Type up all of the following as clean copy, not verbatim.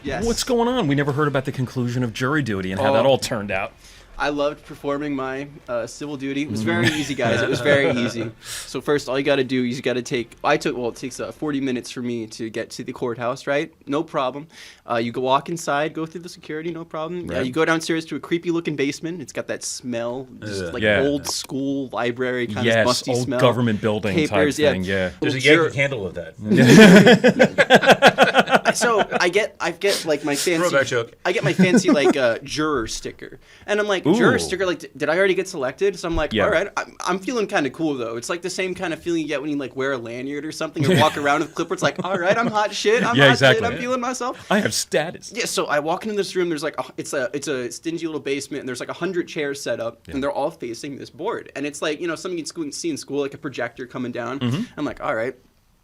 Yes. What's going on? We never heard about the conclusion of jury duty and how that all turned out. I loved performing my civil duty. It was very easy, guys. It was very easy. So first, all you got to do is you got to take. It takes 40 minutes for me to get to the courthouse, right? No problem. You go walk inside, go through the security, no problem. Right. You go downstairs to a creepy-looking basement. It's got that smell, just like old school library kind of musty old smell. Government building Papers, type thing. Yeah. There's a Yankee candle of that. So I get like my fancy. Throwback joke. I get my fancy like juror sticker, and I'm like juror sticker. Like, did I already get selected? So I'm like, all right, I'm feeling kind of cool though. It's like the same kind of feeling you get when you like wear a lanyard or something or walk around with clipboards. Like, all right, I'm hot shit. I'm hot shit. I'm feeling myself. I have status. Yeah. So I walk into this room. There's like it's a stingy little basement, and there's like 100 chairs set up, and they're all facing this board, and it's like something you'd see in school, like a projector coming down. I'm like, all right,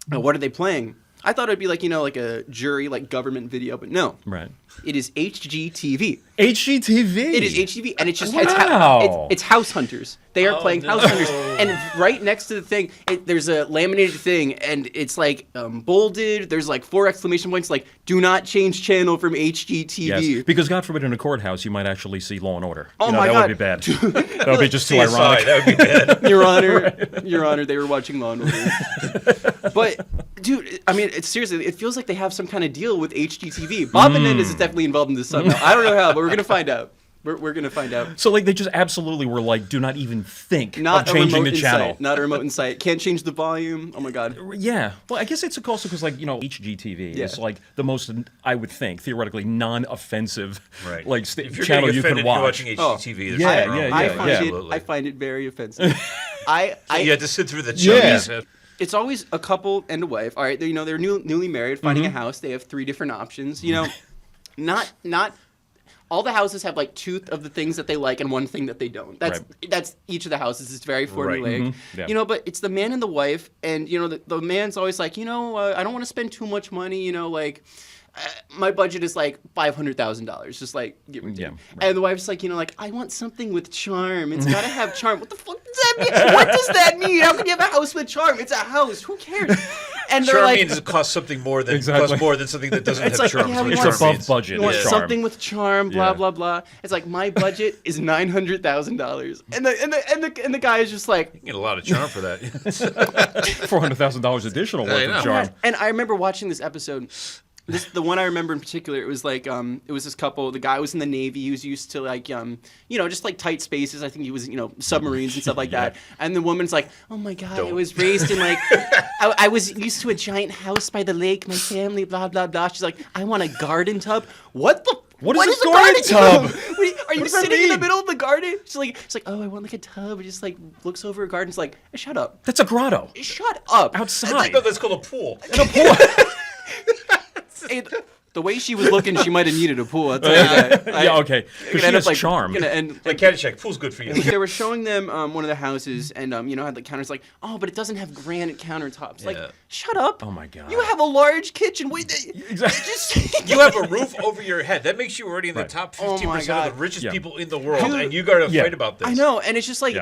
what are they playing? I thought it'd be like, like a jury, like government video, but no. Right. It is HGTV. HGTV? It is HGTV, and it's just, wow. it's House Hunters. They are playing House Hunters. And right next to the thing, there's a laminated thing, and it's like bolded. There's like 4 exclamation points, like, do not change channel from HGTV. Yes, because God forbid in a courthouse, you might actually see Law and Order. Oh my that God. would be bad. That would be just too ironic. That would be bad. Your Honor, Your Honor, they were watching Law and Order. But, dude, I mean, it's seriously, it feels like they have some kind of deal with HGTV. Bob Menendez is definitely involved in this somehow. I don't know how, but we're going to find out. We're going to find out. So, like, they just absolutely were like, do not even think of changing the channel. Not a remote in sight. Can't change the volume. Oh, my God. Yeah. Well, I guess it's also because, like, HGTV is, like, the most, I would think, theoretically non-offensive, like, channel you can watch. If you're watching HGTV, I find it very offensive. You had to sit through the chilies. Yeah. It's always a couple and a wife. All right, they're newly married, finding a house. They have 3 different options. Not all the houses have like 2 of the things that they like and 1 thing that they don't. That's each of the houses is very formulaic. But it's the man and the wife, and the man's always like, I don't want to spend too much money. My budget is like $500,000, just like give me. And the wife's like, I want something with charm. It's gotta have charm. What the fuck does that mean? What does that mean? How can you have a house with charm? It's a house. Who cares? And they're charm like, means it costs something more than costs more than something that doesn't have like, charm. Yeah, it's above budget. You want something with charm, blah blah blah. It's like my budget is $900,000, and the guy is just like, you get a lot of charm for that. $400,000 additional worth of charm. And I remember watching this episode. The one I remember in particular, it was like it was this couple. The guy was in the Navy. He was used to like just like tight spaces. I think he was submarines and stuff like that. And the woman's like, oh my God, I was raised in like I was used to a giant house by the lake. My family, blah blah blah. She's like, I want a garden tub. What is a garden tub? Are you sitting in the middle of the garden? She's like, oh, I want like a tub. It just like looks over a garden. It's like, shut up. That's a grotto. Shut up. Outside. That's called a pool. The way she was looking, she might have needed a pool. I'll tell you that. Okay. Because she has charm. Like Caddyshack, pool's good for you. They were showing them one of the houses, and had the counters like, oh, but it doesn't have granite countertops. Like, shut up. Oh my God. You have a large kitchen. Wait, exactly. You have a roof over your head. That makes you already in the top 15% of the richest people in the world, and you got to fight about this. I know, and it's just like.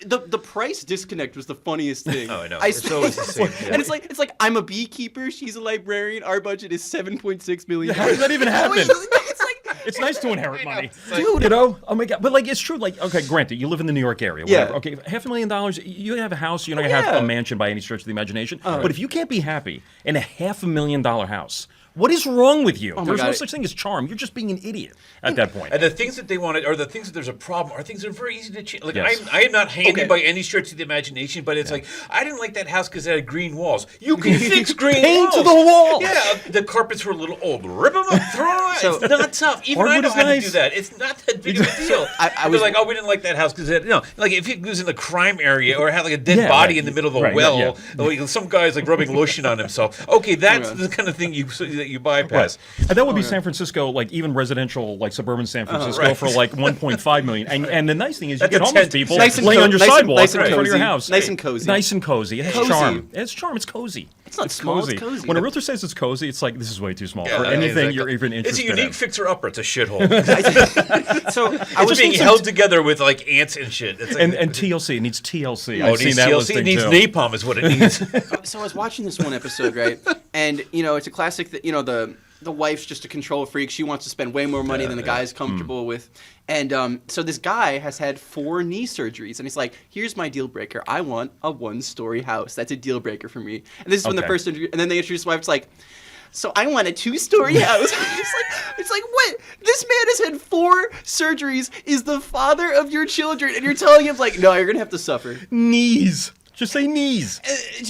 The price disconnect was the funniest thing. Oh, I know. It's always the same. And it's like I'm a beekeeper. She's a librarian. Our budget is $7.6 million. How does that even happen? It's like it's nice to inherit money, dude. Oh my God! But like, it's true. Like, okay, granted, you live in the New York area. Whatever. Okay, $500,000. You have a house. You're not gonna have a mansion by any stretch of the imagination. But if you can't be happy in a $500,000 house. What is wrong with you? There's no such thing as charm. You're just being an idiot at that point. And the things that they wanted, or the things that there's a problem, are things that are very easy to change. Like, I am not handy by any stretch of the imagination, but it's like, I didn't like that house because it had green walls. You can fix green walls. Paint to the wall. Yeah, the carpets were a little old. Rip them up, throw them out. It's not tough. Even I know how to do that. It's not that big of a deal. I was like, oh, we didn't like that house because, like if it was in the crime area or had like a dead body in the middle of a well, like, some guy's like rubbing lotion on himself. Okay, that's the kind of thing that you bypass. And that would be San Francisco, like even residential, like suburban San Francisco for like $1.5 million. And the nice thing is you get homeless people laying on your sidewalk in front of your house. Nice and cozy. Nice and cozy. It has charm. It's charm. It's cozy. It's not small, it's cozy. When a realtor says it's cozy, it's like, this is way too small for anything you're even interested in. It's a unique fixer-upper. It's a shithole. So I was being held together with like ants and shit. It's like, and TLC. It needs TLC. I've seen that TLC. It needs napalm is what it needs. So I was watching this one episode, right? And, it's a classic that, the wife's just a control freak. She wants to spend way more money than the guy's comfortable with. And so this guy has had 4 knee surgeries, and he's like, here's my deal breaker. I want a 1-story house. That's a deal breaker for me. And this is when the first interview, and then they introduce the wife. It's like, so I want a 2-story house. it's like, what? This man has had 4 surgeries, is the father of your children, and you're telling him, like, no, you're going to have to to suffer. Knees. Just say knees.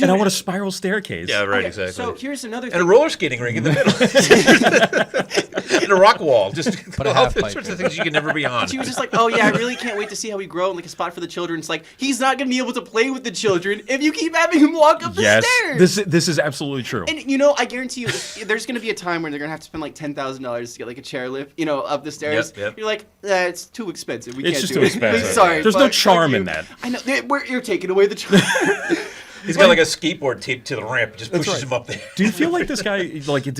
And I want a spiral staircase. Yeah, right, Okay, exactly. So here's another thing. And a roller skating rink in the middle. And a rock wall. Just all sorts of things you can never be on. She was just like, oh, yeah, I really can't wait to see how we grow and like a spot for the children. It's like, he's not going to be able to play with the children if you keep having him walk up the stairs. This is absolutely true. And, I guarantee you, there's going to be a time where they're going to have to spend like $10,000 to get like a chairlift, up the stairs. Yep. You're like, it's too expensive. We It's can't just do too it. expensive. Sorry. There's no charm in that. I know. You're taking away the charm. He's got like a skateboard taped to the ramp. Just pushes him up there. Do you feel like this guy,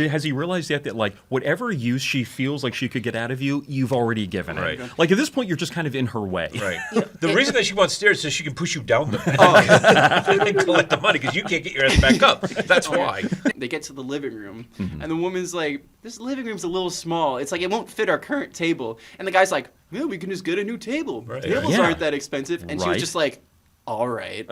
has he realized yet that, like, whatever use she feels like she could get out of you, you've already given Right. it? Like, at this point, you're just kind of in her way. Right. The reason that she wants stairs is so she can push you down them and collect the money because you can't get your ass back up. That's why. They get to the living room, and the woman's like, this living room's a little small. It's like, it won't fit our current table. And the guy's like, well, we can just get a new table. Right. Tables Yeah. aren't that expensive. And she was just like, all right.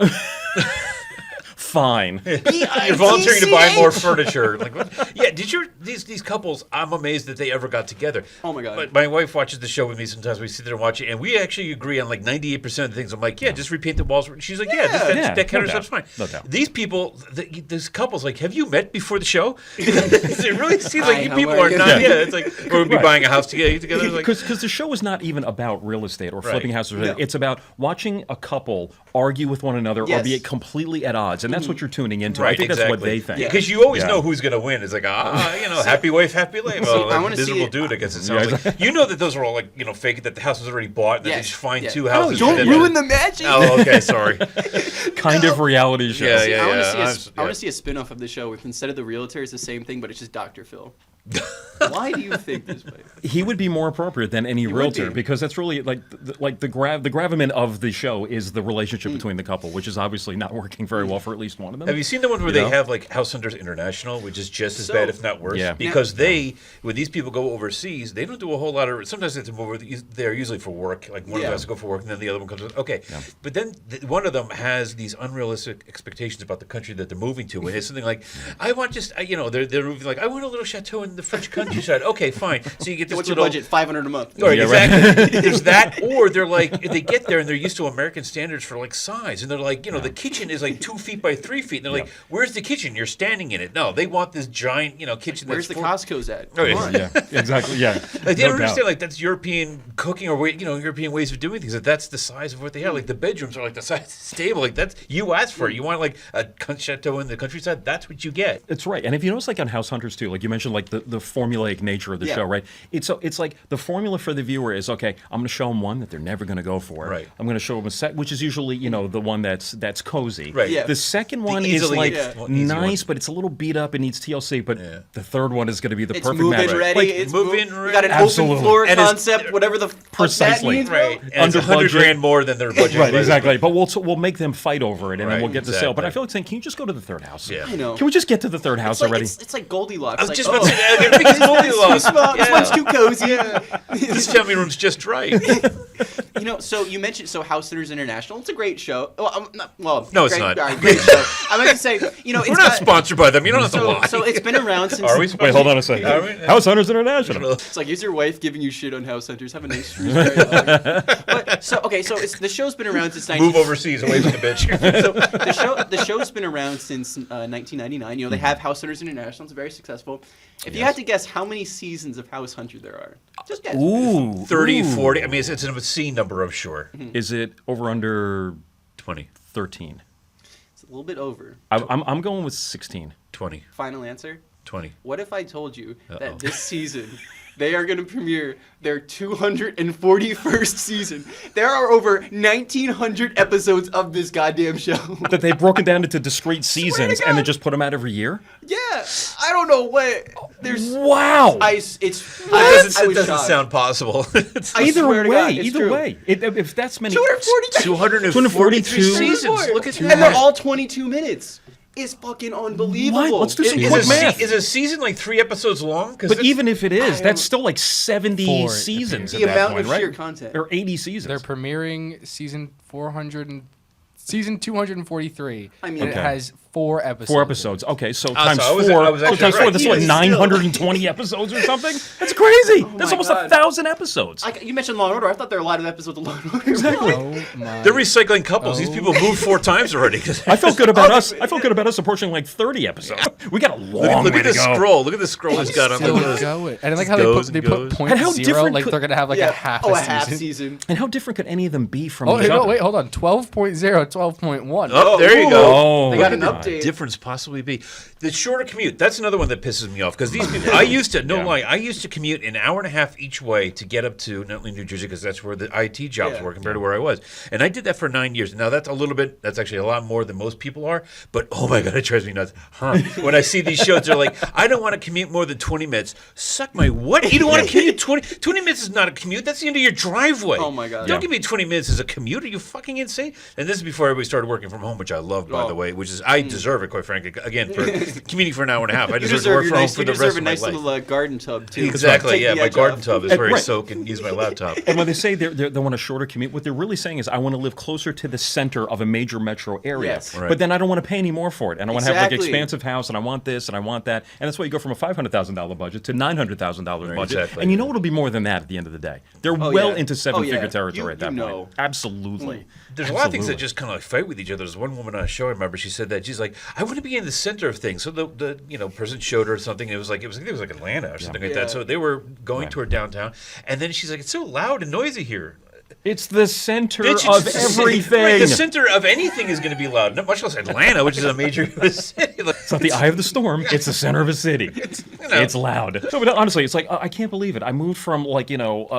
Fine. You're volunteering to buy more furniture. Like, what? Yeah, these couples, I'm amazed that they ever got together. Oh, my God. But my wife watches the show with me sometimes. We sit there and watch it, and we actually agree on like 98% of the things. I'm like, yeah, just repaint the walls. She's like, that kind of stuff's fine. No doubt. These people, these couples, like, have you met before the show? It really seems like you people are not. Yeah, it's like, we'll be buying a house together. Because the show is not even about real estate or flipping houses. No. It's about watching a couple argue with one another or be completely at odds. And that's what you're tuning into. Right, I think that's what they think. Because you always know who's going to win. It's like, happy wife, happy life. Oh, I like wanna miserable see dude, I guess it sounds like. You know that those are all like, fake, that the house was already bought, and that they just find 2 houses. Oh, don't ruin the magic. Oh, okay, sorry. Kind of reality show. Yeah, I want to see a spin-off of the show where instead of the realtor, it's the same thing, but it's just Dr. Phil. Why do you think this way? He would be more appropriate than any realtor because that's really the gravamen of the show is the relationship between the couple, which is obviously not working very well for at least one of them. Have you seen the one where they have like House Hunters International, which is just as bad, if not worse? Yeah. Because when these people go overseas, they don't do a whole lot of. Sometimes they have to move over. They're usually for work. Like one of them has to go for work, and then the other one comes. Okay, but then one of them has these unrealistic expectations about the country that they're moving to, and it's something like, I want they're moving like, I want a little chateau in the French countryside. Okay, fine. So you get this What's little your budget? $500 a month. Right, exactly. There's that, or they're like, they get there and they're used to American standards for like size, and they're like, the kitchen is like 2 feet by 3 feet, and they're like, where's the kitchen? You're standing in it. No, they want this giant, kitchen. Where's the Costco's at? Oh, Yeah, exactly. Yeah, like they don't understand. Like that's European cooking or European ways of doing things. That's the size of what they have. Like the bedrooms are like the size of this table. Like that's you asked for it. You want like a chateau in the countryside. That's what you get. That's right. And if you notice, like on House Hunters too, like you mentioned, like the formulaic nature of the show, right? It's like the formula for the viewer is okay. I'm going to show them one that they're never going to go for. Right. I'm going to show them a set, which is usually the one that's cozy. Right. Yeah. The second one is like nice, but it's a little beat up. It needs TLC. But the third one is going to be the perfect match. It's move-in ready. Like, it's move-in We ready. got an Absolutely. open floor And concept, whatever the fuck that means. Right. Bro. And it's Under $100,000 more than their budget. Right, was. exactly. But we'll make them fight over it, and then Right, we'll get the sale. But exactly. I feel like saying, can you just go to the third house? Yeah. I know. Can we just get to the third house already? It's like Goldilocks. I was like, just about to say, I think it's Goldilocks. This one's too cozy. This family room's just right. So you mentioned House Sitters International. It's a great show. Well, No, it's great, not. all right, great show. I meant to say, it's We're not sponsored by them. You don't have to lie. So it's been around since. Are we? Wait, hold on a second. Are we? House Hunters International. It's like, is your wife giving you shit on House Hunters? Have a nice Shrewsbury life. But the show's been around since Move overseas away from the bitch. So the show's been around since 1999. They have House Hunters International. It's very successful. If you had to guess how many seasons of House Hunter there are, just guess. Ooh, 30, 40. I mean, it's an obscene number, I'm sure. Is it over under 20. 13? It's a little bit over. I'm going with 16. 20. Final answer? 20. What if I told you that this season they are going to premiere their 241st season? There are over 1,900 episodes of this goddamn show. That they've broken down into discrete seasons and then just put them out every year? Yeah, I don't know what. There's Wow. It doesn't sound possible. Either swear to way, God, it's either true. way. If that's many... 242 242 242 seasons. Look at and they're all 22 minutes. is fucking unbelievable. What? Let's do some quick math. Is a season like 3 episodes long? But even if it is, that's still like 70 seasons the at that amount point, of right? sheer content. Or 80 seasons. They're premiering season 243. I mean, it has 4 episodes. 4 episodes. Okay, so so times I was 4. actually Times 4. right. That's what, 920 episodes or something? That's crazy. That's almost God. 1,000 episodes. You mentioned Law and Order. I thought there were a lot of episodes of Law and Order. Exactly. They're recycling couples. These people moved 4 times already. I felt good about us. I felt good about us approaching like 30 episodes. We got a long Look way at to the go. scroll. Look at the scroll it's got on Still the going. And I like how they put point And how 0, different like could- they're going to have like a half a half season. season. And how different could any of them be from Oh, each other? wait, hold on. 12.0, 12.1. Oh, there you go. Oh, They got an God. update. Difference possibly be the shorter commute. That's another one that pisses me off because these people. I used to I used to commute an hour and a half each way to get up to Nutley, New Jersey, because that's where the IT jobs were compared to where I was, and I did that for 9 years. Now that's a little bit. That's actually a lot more than most people are. But oh my God, it drives me nuts. When I see these shows, they're like, I don't want to commute more than 20 minutes. Suck my what? You don't want to commute 20 minutes is not a commute. That's the end of your driveway. Oh my God. Don't give me 20 minutes as a commute. Are you fucking insane? And this is before everybody started working from home, which I loved, by the way. Which is I deserve it, quite frankly. Again, for commuting for an hour and a half, I deserve to work from home for the rest of my life. You deserve a nice little garden tub too. Exactly. Yeah, my garden tub is very Right. soaked and use my laptop. And when they say they want a shorter commute, what they're really saying is, I want to live closer to the center of a major metro area. Yes. Right. But then I don't want to pay any more for it. And I want to have like an Exactly. expansive house, and I want this, and I want that. And that's why you go from a $500,000 budget to $900,000 budget. Exactly. And you know it'll be more than that at the end of the day. They're well yeah. into 7-figure yeah. territory at that You point. know. Absolutely. There's a lot of things that just kind of like fight with each other. There's one woman on a show, I remember, she said that she's like, I want to be in the center of things. So the person showed her something. It was like Atlanta or something like that. So they were going toward downtown, and then she's like, it's so loud and noisy here. It's the center Bitch, of it's the city. everything. Right, the center of anything is going to be loud, not much less Atlanta, which is a major city. Like, It's not the eye of the storm. It's the center of a city. It's loud. No, but honestly, it's like, I can't believe it. I moved from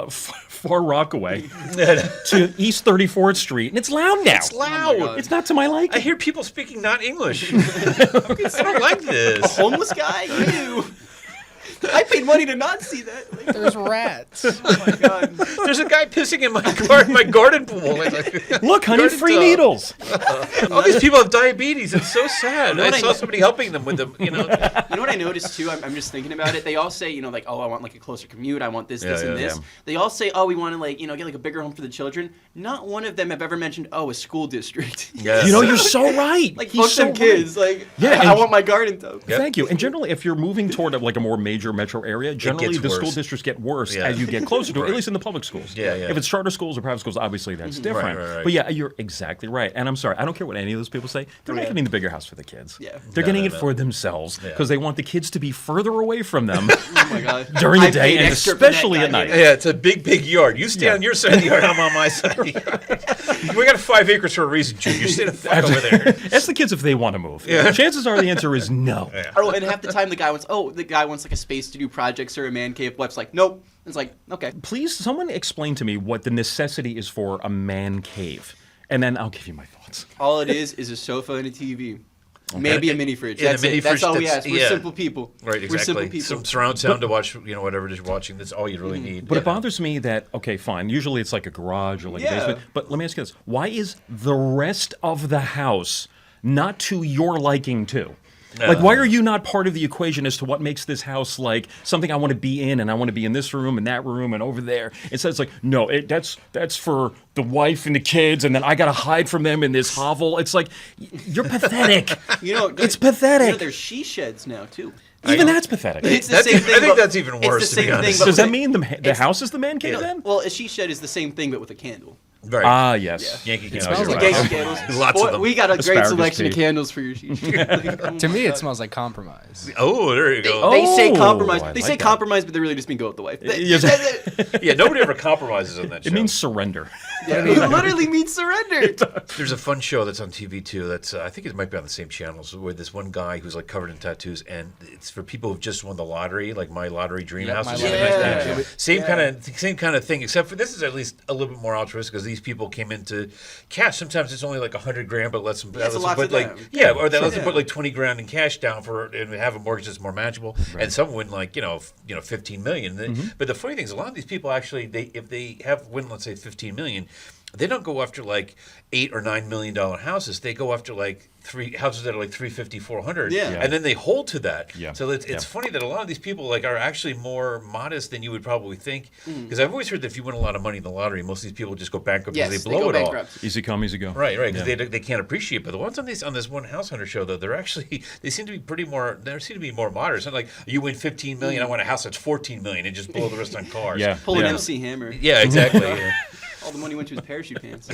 Far Rockaway to East 34th Street, and it's loud now. it's loud. It's not to my liking. I hear people speaking not English. I don't like this. Homeless guy? Ew. I paid money to not see that. Like, There's rats. oh my God. There's a guy pissing in my garden pool. Look, honey, Garden free tub. needles. All these people have diabetes. It's so sad. know I what I saw know? somebody helping them with them. You know what I noticed too? I'm just thinking about it. They all say, like, oh, I want like a closer commute. I want this, and this. yeah. They all say, oh, we want to get like a bigger home for the children. Not one of them have ever mentioned, oh, a school district. Yes. You're so right. Like, He's fuck so them kids. right. Like, Yeah, I and- want my garden tub. Yep. Thank you. And generally, if you're moving toward a more major metro area, generally the worse. school districts get worse Yeah. as you get closer to it, Right. at least in the public schools. Yeah, yeah. If it's charter schools or private schools, obviously that's different. right. But yeah, you're exactly right. And I'm sorry, I don't care what any of those people say. They're not getting the bigger house for the kids. Yeah. They're No, getting no, it no. for themselves because they want the kids to be further away from them Oh my God. during the I day paid and extra for that especially at goddamn- night. Yeah, it's a big yard. You stay on your side of the yard, I'm on my side of the yard. We got 5 acres for a reason, June. You stay the fuck over there. Ask the kids if they want to move. Chances are the answer is no. Oh, and half the time the guy wants like a space to do projects or a man cave. Wife's like, nope. It's like, okay. Please, someone explain to me what the necessity is for a man cave, and then I'll give you my thoughts. All it is a sofa and a TV. Maybe a mini fridge. Yeah, That's a mini it. That's fridge, all we that's- ask. We're yeah. simple people. Right, We're simple exactly. people. Some surround sound to watch, whatever it is you're watching. That's all you really need. But it bothers me that, okay, fine, usually it's like a garage or like a basement, but let me ask you this. Why is the rest of the house not to your liking too? Like, why are you not part of the equation as to what makes this house like something I want to be in, and I want to be in this room and that room and over there? Instead, it's like, no, that's for the wife and the kids, and then I got to hide from them in this hovel. It's like, you're pathetic. It's pathetic. There's she sheds now too. Even that's pathetic. It's the same thing. I think but- that's even worse, It's to the be same honest. thing. Does but that mean the house is the man cave then? Well, a she shed is the same thing, but with a candle. Right. Ah, yes. Yankee Yeah, candles. smells you're like right. Gangster candles. Lots of Boy, them. We got a great Asparagus selection tea. of candles for your she shed. To me, it smells like compromise. Oh, there you go. They say Oh, compromise. I They like say that. compromise, but they really just mean go with the wife. Yeah, nobody ever compromises on that show. It means surrender. It literally means surrender. There's a fun show that's on TV too. That's I think it might be on the same channel. So where this one guy who's like covered in tattoos, and it's for people who've just won the lottery, like My Lottery Dream Yep, House or My something Lottery like Dream that. House. Same kind of thing. Except for this is at least a little bit more altruistic because these people came into cash. Sometimes it's only like $100,000, but lets them it's a lot put for like them. or they let them put like $20,000 in cash down and have a mortgage that's more manageable. And some win like 15 million. But the funny thing is, a lot of these people actually if they have win, let's say 15 million. they don't go after like $8 or $9 million houses. They go after like three houses that are like 350, 400, and then they hold to that. Yeah. So it's funny that a lot of these people like are actually more modest than you would probably think. Because I've always heard that if you win a lot of money in the lottery, most of these people just go bankrupt because they blow it all. Easy come, easy go. Right, because they can't appreciate. But the ones on this one House Hunter show though, they seem to be more modest. And like you win 15 million, I want a house that's 14 million, and just blow the rest on cars. Pull an MC Hammer. Yeah, exactly. All the money went to his parachute pants.